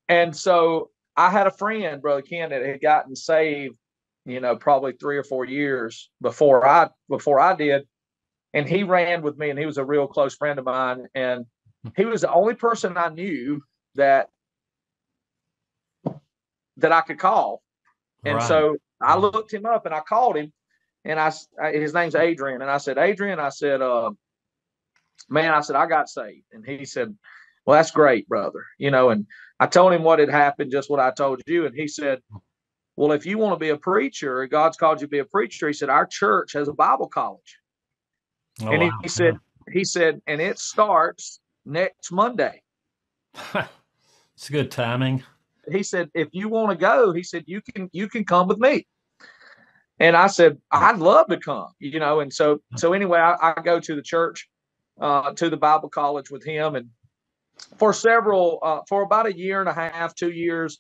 And so I had a friend, Brother Ken, that had gotten saved, probably 3 or 4 years before I did. And he ran with me, and he was a real close friend of mine. And he was the only person I knew that I could call. And Right. so I looked him up and I called him, and his name's Adrian. And I said, Adrian, I said, man, I said, I got saved. And he said, well, that's great, brother. And I told him what had happened, just what I told you. And he said, well, if you want to be a preacher, God's called you to be a preacher. He said, our church has a Bible college. Oh, And wow. he said, and it starts next Monday. It's good timing. He said, if you want to go, he said, you can come with me. And I said, I'd love to come, And so anyway, I go to the church, to the Bible college with him. And for about a year and a half, 2 years,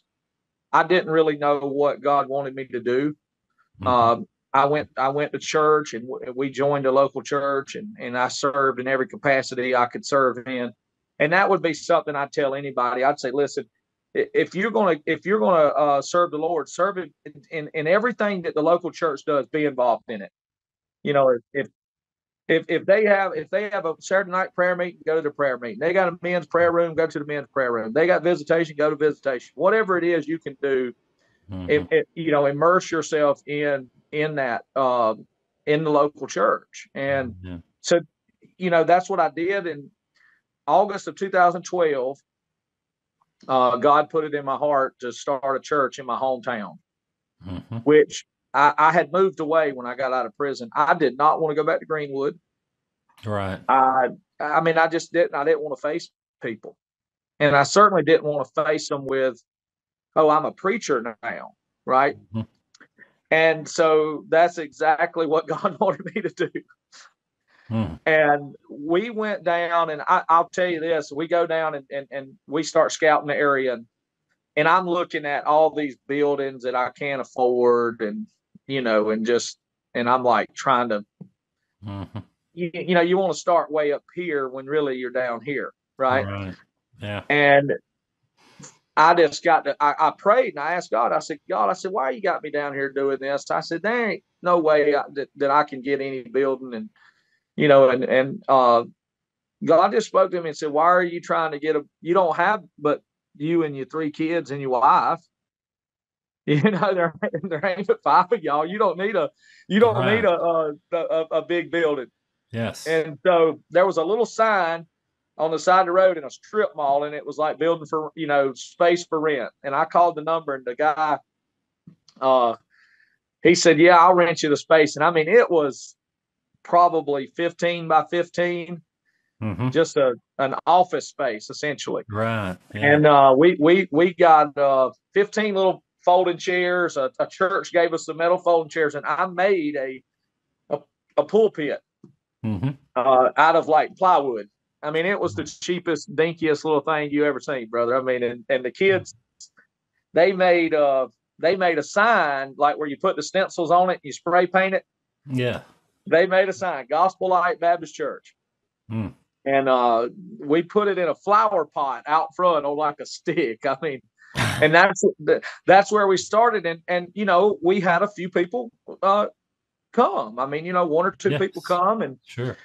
I didn't really know what God wanted me to do. Mm-hmm. I went to church, and we joined a local church, and I served in every capacity I could serve in. And that would be something I'd tell anybody. I'd say, listen, if you're gonna serve the Lord, serve it in everything that the local church does. Be involved in it. If they have a Saturday night prayer meeting, go to the prayer meeting. They got a men's prayer room, go to the men's prayer room. They got visitation, go to visitation. Whatever it is you can do, immerse yourself in that in the local church. And so that's what I did. In August of 2012, God put it in my heart to start a church in my hometown, which I had moved away when I got out of prison. I did not want to go back to Greenwood. Right. I mean, I just didn't. I didn't want to face people, and I certainly didn't want to face them with, "Oh, I'm a preacher now," right? Mm-hmm. And so that's exactly what God wanted me to do. And we went down, and I'll tell you this: we go down and we start scouting the area, and I'm looking at all these buildings that I can't afford, and and I'm like trying to, you want to start way up here when really you're down here, right? Right. Yeah. And I just I prayed and I asked God. I said, God, why you got me down here doing this? I said, there ain't no way that I can get any building, and God just spoke to me and said, why are you trying to get you don't have but you and your 3 kids and your wife. There ain't but 5 of y'all. You don't need a big building. Yes. And so there was a little sign on the side of the road in a strip mall, and it was like building for, space for rent. And I called the number, and the guy, he said, yeah, I'll rent you the space. And I mean, it was probably 15 by 15, just an office space essentially. Right. Yeah. And we got 15 little folding chairs. A church gave us the metal folding chairs, and I made a pulpit out of like plywood. I mean, it was the cheapest, dinkiest little thing you ever seen, brother. I mean, and the kids, they made a sign like where you put the stencils on it and you spray paint it. Yeah. They made a sign, Gospel Light Baptist Church. And we put it in a flower pot out front on like a stick. I mean, and that's where we started. And we had a few people come. I mean, 1 or 2 people come, and sure.